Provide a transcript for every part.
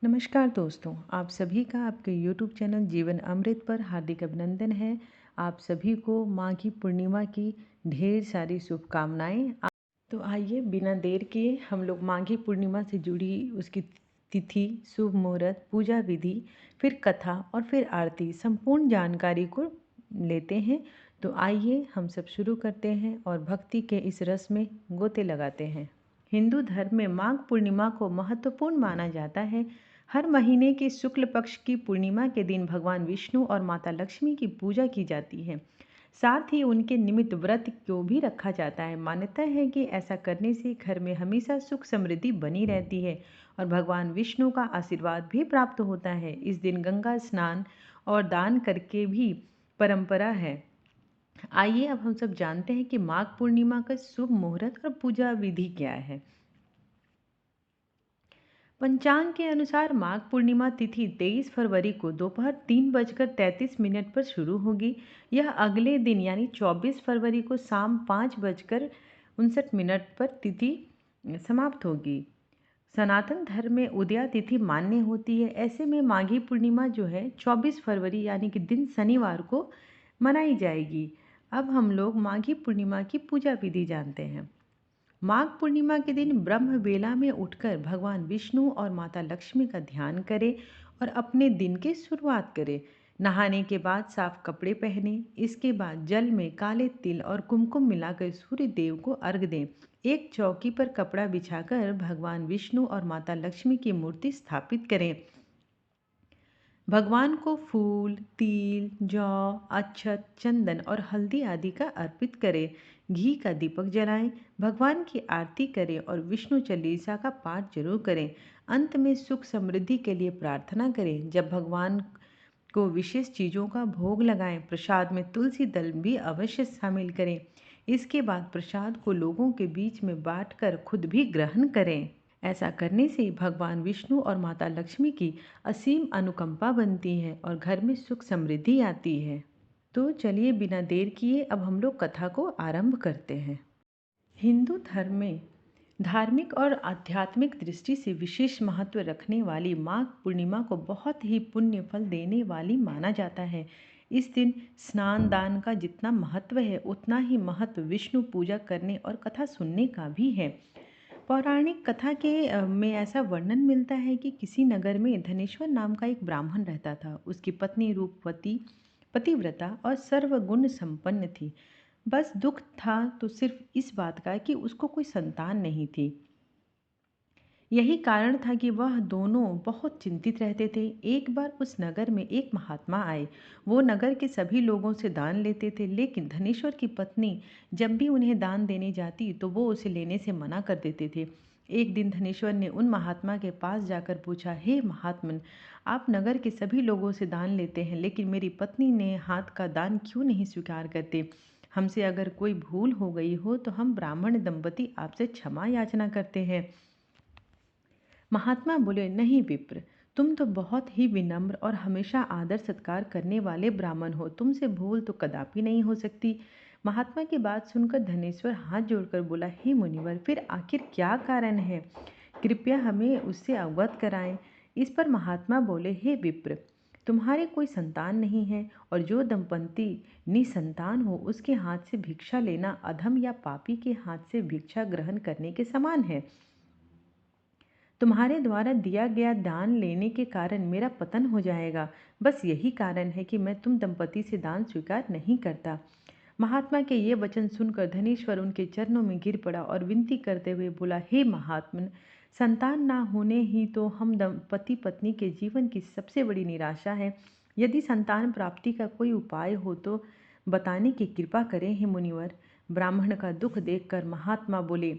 नमस्कार दोस्तों, आप सभी का आपके YouTube चैनल जीवन अमृत पर हार्दिक अभिनंदन है। आप सभी को माघी पूर्णिमा की ढेर सारी शुभकामनाएं। तो आइए बिना देर किए हम लोग माघी पूर्णिमा से जुड़ी उसकी तिथि, शुभ मुहूर्त, पूजा विधि, फिर कथा और फिर आरती संपूर्ण जानकारी को लेते हैं। तो आइए हम सब शुरू करते हैं और भक्ति के इस रस में गोते लगाते हैं। हिंदू धर्म में माघ पूर्णिमा को महत्वपूर्ण माना जाता है। हर महीने के शुक्ल पक्ष की पूर्णिमा के दिन भगवान विष्णु और माता लक्ष्मी की पूजा की जाती है। साथ ही उनके निमित्त व्रत को भी रखा जाता है। मान्यता है कि ऐसा करने से घर में हमेशा सुख समृद्धि बनी रहती है और भगवान विष्णु का आशीर्वाद भी प्राप्त होता है। इस दिन गंगा स्नान और दान करके भी परंपरा है। आइए अब हम सब जानते हैं कि माघ पूर्णिमा का शुभ मुहूर्त और पूजा विधि क्या है। पंचांग के अनुसार माघ पूर्णिमा तिथि 23 फरवरी को दोपहर 3:33 पर शुरू होगी। यह अगले दिन यानी 24 फरवरी को शाम 5:59 पर तिथि समाप्त होगी। सनातन धर्म में उदया तिथि मान्य होती है। ऐसे में माघी पूर्णिमा जो है 24 फरवरी यानी कि दिन शनिवार को मनाई जाएगी। अब हम लोग माघी पूर्णिमा की पूजा विधि जानते हैं। माघ पूर्णिमा के दिन ब्रह्म बेला में उठकर भगवान विष्णु और माता लक्ष्मी का ध्यान करें और अपने दिन की शुरुआत करें। नहाने के बाद साफ कपड़े पहने। इसके बाद जल में काले तिल और कुमकुम मिलाकर सूर्य देव को अर्घ दें। एक चौकी पर कपड़ा बिछाकर भगवान विष्णु और माता लक्ष्मी की मूर्ति स्थापित करें। भगवान को फूल, तिल, जौ, अक्षत, चंदन और हल्दी आदि का अर्पित करें। घी का दीपक जलाएं, भगवान की आरती करें और विष्णु चालीसा का पाठ जरूर करें। अंत में सुख समृद्धि के लिए प्रार्थना करें। जब भगवान को विशेष चीज़ों का भोग लगाएं, प्रसाद में तुलसी दल भी अवश्य शामिल करें। इसके बाद प्रसाद को लोगों के बीच में बांटकर खुद भी ग्रहण करें। ऐसा करने से भगवान विष्णु और माता लक्ष्मी की असीम अनुकंपा बनती है और घर में सुख समृद्धि आती है। तो चलिए बिना देर किए अब हम लोग कथा को आरंभ करते हैं। हिंदू धर्म में धार्मिक और आध्यात्मिक दृष्टि से विशेष महत्व रखने वाली माघ पूर्णिमा को बहुत ही पुण्य फल देने वाली माना जाता है। इस दिन स्नान दान का जितना महत्व है उतना ही महत्व विष्णु पूजा करने और कथा सुनने का भी है। पौराणिक कथा के में ऐसा वर्णन मिलता है कि किसी नगर में धनेश्वर नाम का एक ब्राह्मण रहता था। उसकी पत्नी रूपवती, पतिव्रता और सर्वगुण संपन्न थी। बस दुख था तो सिर्फ इस बात का कि उसको कोई संतान नहीं थी। यही कारण था कि वह दोनों बहुत चिंतित रहते थे। एक बार उस नगर में एक महात्मा आए। वो नगर के सभी लोगों से दान लेते थे, लेकिन धनेश्वर की पत्नी जब भी उन्हें दान देने जाती तो वो उसे लेने से मना कर देते थे। एक दिन धनेश्वर ने उन महात्मा के पास जाकर पूछा, हे महात्मन, आप नगर के सभी लोगों से दान लेते हैं, लेकिन मेरी पत्नी ने हाथ का दान क्यों नहीं स्वीकार करते? हमसे अगर कोई भूल हो गई हो तो हम ब्राह्मण दंपति आपसे क्षमा याचना करते हैं। महात्मा बोले, नहीं विप्र, तुम तो बहुत ही विनम्र और हमेशा आदर सत्कार करने वाले ब्राह्मण हो, तुमसे भूल तो कदापि नहीं हो सकती। महात्मा की बात सुनकर धनेश्वर हाथ जोड़कर बोला, हे मुनिवर, फिर आखिर क्या कारण है? कृपया हमें उससे अवगत कराएं। इस पर महात्मा बोले, हे विप्र, तुम्हारे कोई संतान नहीं है और जो दंपति निसंतान हो उसके हाथ से भिक्षा लेना अधम या पापी के हाथ से भिक्षा ग्रहण करने के समान है। तुम्हारे द्वारा दिया गया दान लेने के कारण मेरा पतन हो जाएगा। बस यही कारण है कि मैं तुम दंपति से दान स्वीकार नहीं करता। महात्मा के ये वचन सुनकर धनेश्वर उनके चरणों में गिर पड़ा और विनती करते हुए बोला, हे महात्मन, संतान ना होने ही तो हम दंपति पत्नी के जीवन की सबसे बड़ी निराशा है। यदि संतान प्राप्ति का कोई उपाय हो तो बताने की कृपा करें हे मुनिवर। ब्राह्मण का दुख देखकर महात्मा बोले,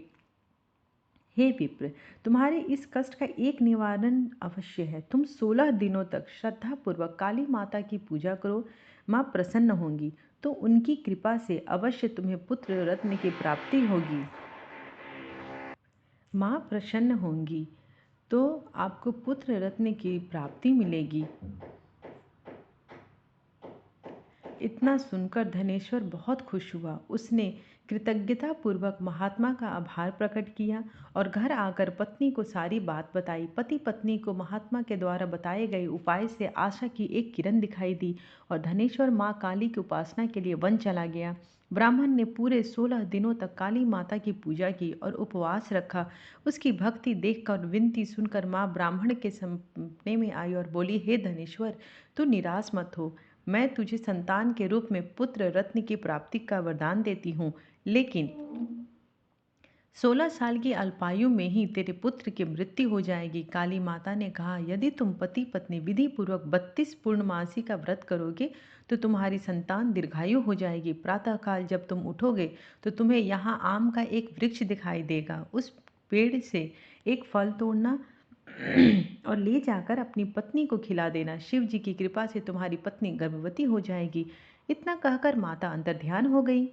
हे विप्र, तुम्हारे इस कष्ट का एक निवारण अवश्य है। तुम 16 दिनों तक श्रद्धापूर्वक काली माता की पूजा करो। माँ प्रसन्न होंगी तो उनकी कृपा से अवश्य तुम्हें पुत्र रत्न की प्राप्ति होगी। माँ प्रसन्न होंगी तो आपको पुत्र रत्न की प्राप्ति मिलेगी। इतना सुनकर धनेश्वर बहुत खुश हुआ। उसने कृतज्ञतापूर्वक महात्मा का आभार प्रकट किया और घर आकर पत्नी को सारी बात बताई। पति पत्नी को महात्मा के द्वारा बताए गए उपाय से आशा की एक किरण दिखाई दी और धनेश्वर माँ काली की उपासना के लिए वन चला गया। ब्राह्मण ने पूरे 16 दिनों तक काली माता की पूजा की और उपवास रखा। उसकी भक्ति देखकर, विनती सुनकर माँ ब्राह्मण के सपने में आई और बोली, हे धनेश्वर, तू निराश मत हो। मैं तुझे संतान के रूप में पुत्र रत्न की प्राप्ति का वरदान देती हूँ, लेकिन 16 साल की अल्पायु में ही तेरे पुत्र की मृत्यु हो जाएगी। काली माता ने कहा, यदि तुम पति पत्नी विधि पूर्वक 32 पूर्णमासी का व्रत करोगे तो तुम्हारी संतान दीर्घायु हो जाएगी। प्रातःकाल जब तुम उठोगे तो तुम्हें यहाँ आम का एक वृक्ष दिखाई देगा। उस पेड़ से एक फल तोड़ना और ले जाकर अपनी पत्नी को खिला देना। शिव जी की कृपा से तुम्हारी पत्नी गर्भवती हो जाएगी। इतना कहकर माता अंतर्ध्यान हो गई।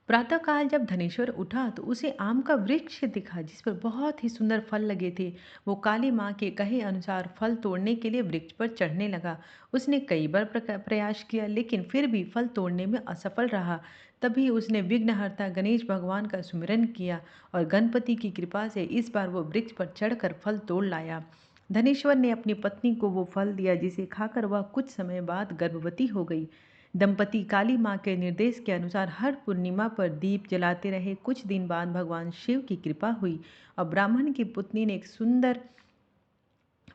प्रातःकाल जब धनेश्वर उठा तो उसे आम का वृक्ष दिखा जिस पर बहुत ही सुंदर फल लगे थे। वो काली माँ के कहे अनुसार फल तोड़ने के लिए वृक्ष पर चढ़ने लगा। उसने कई बार प्रयास किया, लेकिन फिर भी फल तोड़ने में असफल रहा। तभी उसने विघ्नहर्ता गणेश भगवान का सुमिरन किया और गणपति की कृपा से इस बार वो वृक्ष पर चढ़कर फल तोड़ लाया। धनेश्वर ने अपनी पत्नी को वो फल दिया, जिसे खाकर वह कुछ समय बाद गर्भवती हो गई। दंपति काली माँ के निर्देश के अनुसार हर पूर्णिमा पर दीप जलाते रहे। कुछ दिन बाद भगवान शिव की कृपा हुई और ब्राह्मण की पुत्री ने एक सुंदर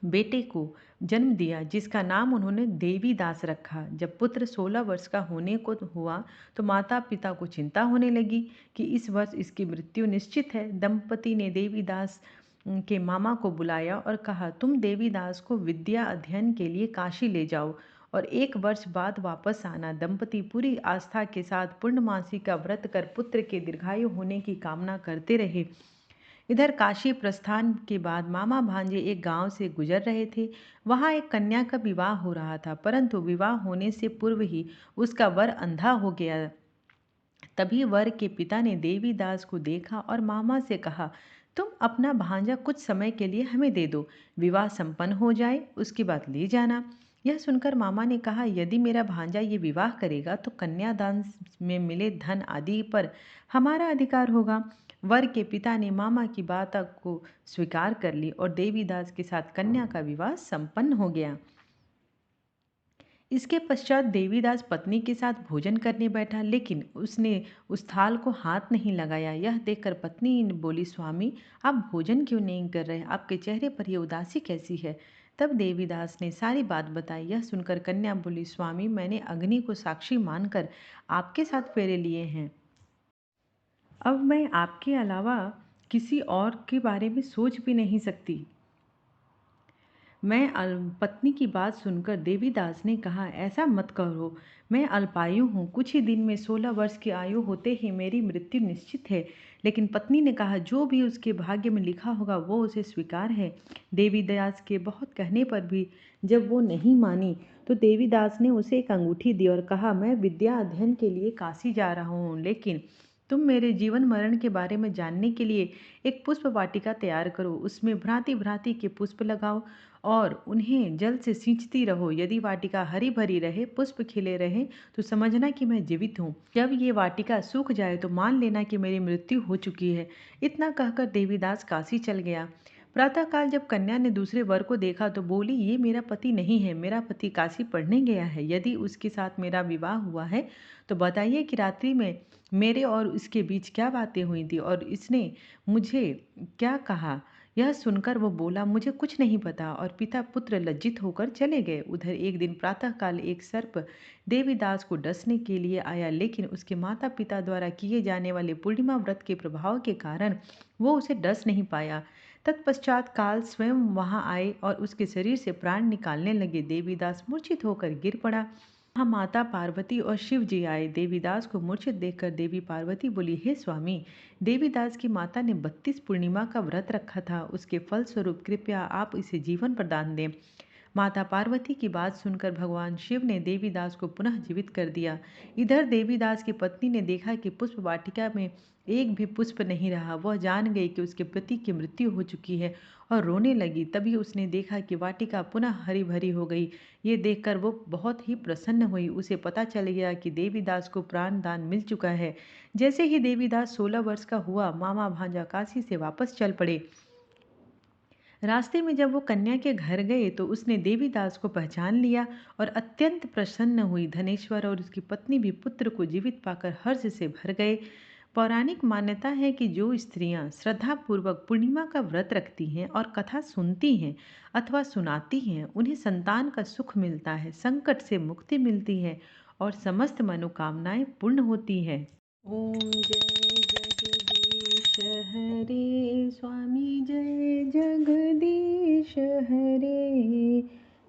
बेटे को जन्म दिया, जिसका नाम उन्होंने देवीदास रखा। जब पुत्र 16 वर्ष का होने को हुआ तो माता पिता को चिंता होने लगी कि इस वर्ष इसकी मृत्यु निश्चित है। दंपति ने देवीदास के मामा को बुलाया और कहा, तुम देवीदास को विद्या अध्ययन के लिए काशी ले जाओ और 1 वर्ष बाद वापस आना। दंपति पूरी आस्था के साथ पूर्णमासी का व्रत कर पुत्र के दीर्घायु होने की कामना करते रहे। इधर काशी प्रस्थान के बाद मामा भांजे एक गांव से गुजर रहे थे। वहां एक कन्या का विवाह हो रहा था, परंतु विवाह होने से पूर्व ही उसका वर अंधा हो गया। तभी वर के पिता ने देवीदास को देखा और मामा से कहा, तुम अपना भांजा कुछ समय के लिए हमें दे दो, विवाह संपन्न हो जाए उसके बाद ले जाना। यह सुनकर मामा ने कहा, यदि मेरा भांजा ये विवाह करेगा तो कन्यादान में मिले धन आदि पर हमारा अधिकार होगा। वर के पिता ने मामा की बात को स्वीकार कर ली और देवीदास के साथ कन्या का विवाह संपन्न हो गया। इसके पश्चात देवीदास पत्नी के साथ भोजन करने बैठा, लेकिन उसने उस थाल को हाथ नहीं लगाया। यह देखकर पत्नी बोली, स्वामी, आप भोजन क्यों नहीं कर रहे? आपके चेहरे पर यह उदासी कैसी है? तब देवीदास ने सारी बात बताई। यह सुनकर कन्या बोली, स्वामी, मैंने अग्नि को साक्षी मानकर आपके साथ फेरे लिए हैं। अब मैं आपके अलावा किसी और के बारे में सोच भी नहीं सकती। मैं पत्नी की बात सुनकर देवीदास ने कहा, ऐसा मत करो, मैं अल्पायु हूँ, कुछ ही दिन में 16 वर्ष की आयु होते ही मेरी मृत्यु निश्चित है। लेकिन पत्नी ने कहा, जो भी उसके भाग्य में लिखा होगा वो उसे स्वीकार है। देवीदास के बहुत कहने पर भी जब वो नहीं मानी तो देवीदास ने उसे एक अंगूठी दी और कहा, मैं विद्या अध्ययन के लिए काशी जा रहा हूँ, लेकिन तुम मेरे जीवन मरण के बारे में जानने के लिए एक पुष्प वाटिका तैयार करो। उसमें भांति भांति के पुष्प लगाओ और उन्हें जल से सींचती रहो। यदि वाटिका हरी भरी रहे, पुष्प खिले रहे, तो समझना कि मैं जीवित हूँ। जब ये वाटिका सूख जाए तो मान लेना कि मेरी मृत्यु हो चुकी है। इतना कहकर देवीदास काशी चल गया। प्रातःकाल जब कन्या ने दूसरे वर को देखा तो बोली, ये मेरा पति नहीं है, मेरा पति काशी पढ़ने गया है। यदि उसके साथ मेरा विवाह हुआ है तो बताइए कि रात्रि में मेरे और उसके बीच क्या बातें हुई थी और इसने मुझे क्या कहा। यह सुनकर वो बोला, मुझे कुछ नहीं पता, और पिता पुत्र लज्जित होकर चले गए। उधर एक दिन प्रातःकाल एक सर्प देवीदास को डसने के लिए आया, लेकिन उसके माता पिता द्वारा किए जाने वाले पूर्णिमा व्रत के प्रभाव के कारण वो उसे डस नहीं पाया। तत्पश्चात काल स्वयं वहां आए और उसके शरीर से प्राण निकालने लगे। देवीदास मूर्छित होकर गिर पड़ा। वहाँ माता पार्वती और शिव जी आए। देवीदास को मूर्छित देखकर देवी पार्वती बोली, हे स्वामी, देवीदास की माता ने 32 पूर्णिमा का व्रत रखा था, उसके फल स्वरूप कृपया आप इसे जीवन प्रदान दें। माता पार्वती की बात सुनकर भगवान शिव ने देवीदास को पुनः जीवित कर दिया। इधर देवीदास की पत्नी ने देखा कि पुष्प वाटिका में एक भी पुष्प नहीं रहा। वह जान गई कि उसके पति की मृत्यु हो चुकी है और रोने लगी। तभी उसने देखा कि वाटिका पुनः हरी भरी हो गई। ये देखकर वो बहुत ही प्रसन्न हुई। उसे पता चल गया कि देवीदास को प्राण दान मिल चुका है। जैसे ही देवीदास 16 वर्ष का हुआ, मामा भांजा काशी से वापस चल पड़े। रास्ते में जब वो कन्या के घर गए तो उसने देवीदास को पहचान लिया और अत्यंत प्रसन्न हुई। धनेश्वर और उसकी पत्नी भी पुत्र को जीवित पाकर हर्ष से भर गए। पौराणिक मान्यता है कि जो स्त्रियां श्रद्धापूर्वक पूर्णिमा का व्रत रखती हैं और कथा सुनती हैं अथवा सुनाती हैं, उन्हें संतान का सुख मिलता है, संकट से मुक्ति मिलती है और समस्त मनोकामनाएं पूर्ण होती है। ओम जय जगदीश हरे स्वामी, जय जगदीश हरे।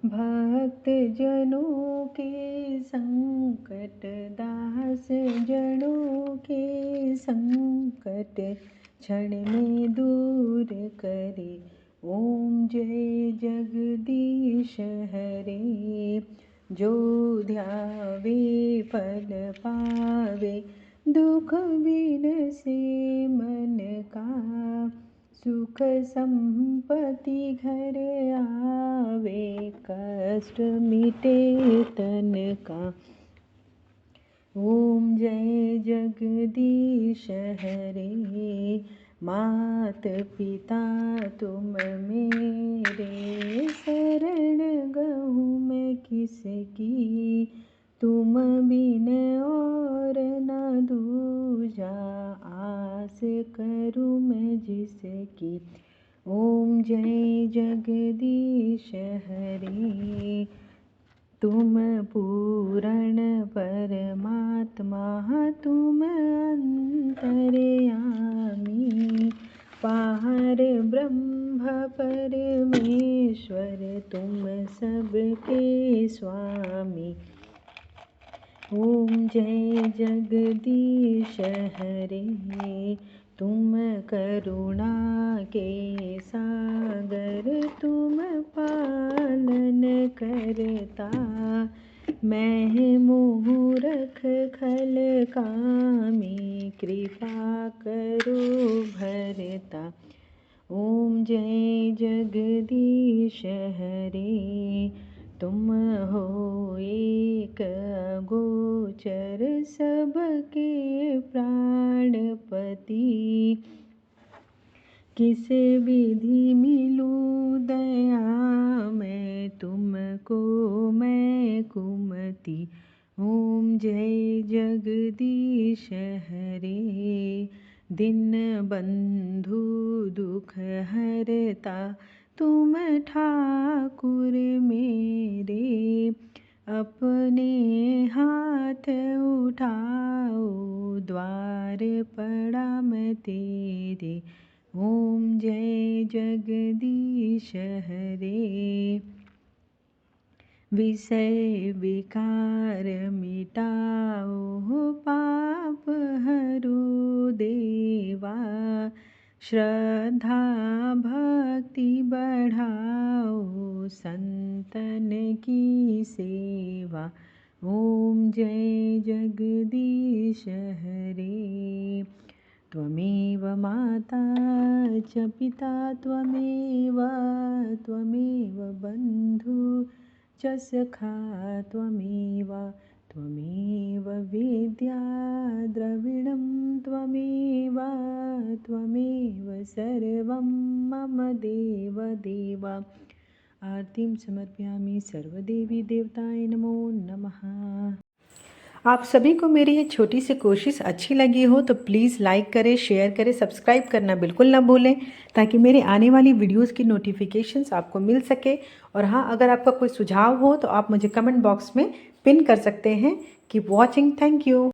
भक्त जनों के संकट, दास जनों के संकट क्षण में दूर करे। ओम जय जगदीश हरे। जो ध्यावे फल पावे, दुख बिन से मन का। सुख संपत्ति घर आवे, कष्ट मिटे तन का। ओम जय जगदीश हरे। मात पिता तुम मेरे, शरण गहूँ मैं किसकी। तुम बिन और न दूजा, आस करूँ मैं जिसकी। ओम जय जगदीश हरे। तुम पूर्ण परमात्मा, तुम अंतर्यामी। पार ब्रह्म परमेश्वर, तुम सबके स्वामी। ओम जय जगदीश हरे। तुम करुणा के सागर, तुम पालन करता। मैं मूरख खल कामी, कृपा करो भरता। ओम जय जगदीश हरे। तुम हो एक गोचर, सबके प्राणपति। किस विधि मिलूं दया मैं तुमको, मैं कुमति। ओम जय जगदीश हरे। दिन बंधु दुख हरता, तुम ठाकुर मेरे। अपने हाथ उठाओ, द्वार पड़ा मैं तेरे। ओम जय जगदीश हरे। विषय विकार मिटाओ, पाप हरो देवा। श्रद्धा भक्ति बढ़ाओ, संतन की सेवा। ओम जय जगदीश हरे। त्वमेव माता च पिता, त्वमेव बन्धु च सखा। त्वमेव विद्या द्रविणं, त्वमेव सर्वं मम देव देव। आरतीं समर्पयामि। सर्वदेवी देवताय नमो नमः। आप सभी को मेरी ये छोटी सी कोशिश अच्छी लगी हो तो प्लीज़ लाइक करें, शेयर करें, सब्सक्राइब करना बिल्कुल ना भूलें, ताकि मेरे आने वाली वीडियोस की नोटिफिकेशंस आपको मिल सके। और हाँ, अगर आपका कोई सुझाव हो तो आप मुझे कमेंट बॉक्स में पिन कर सकते हैं। Keep watching. Thank you.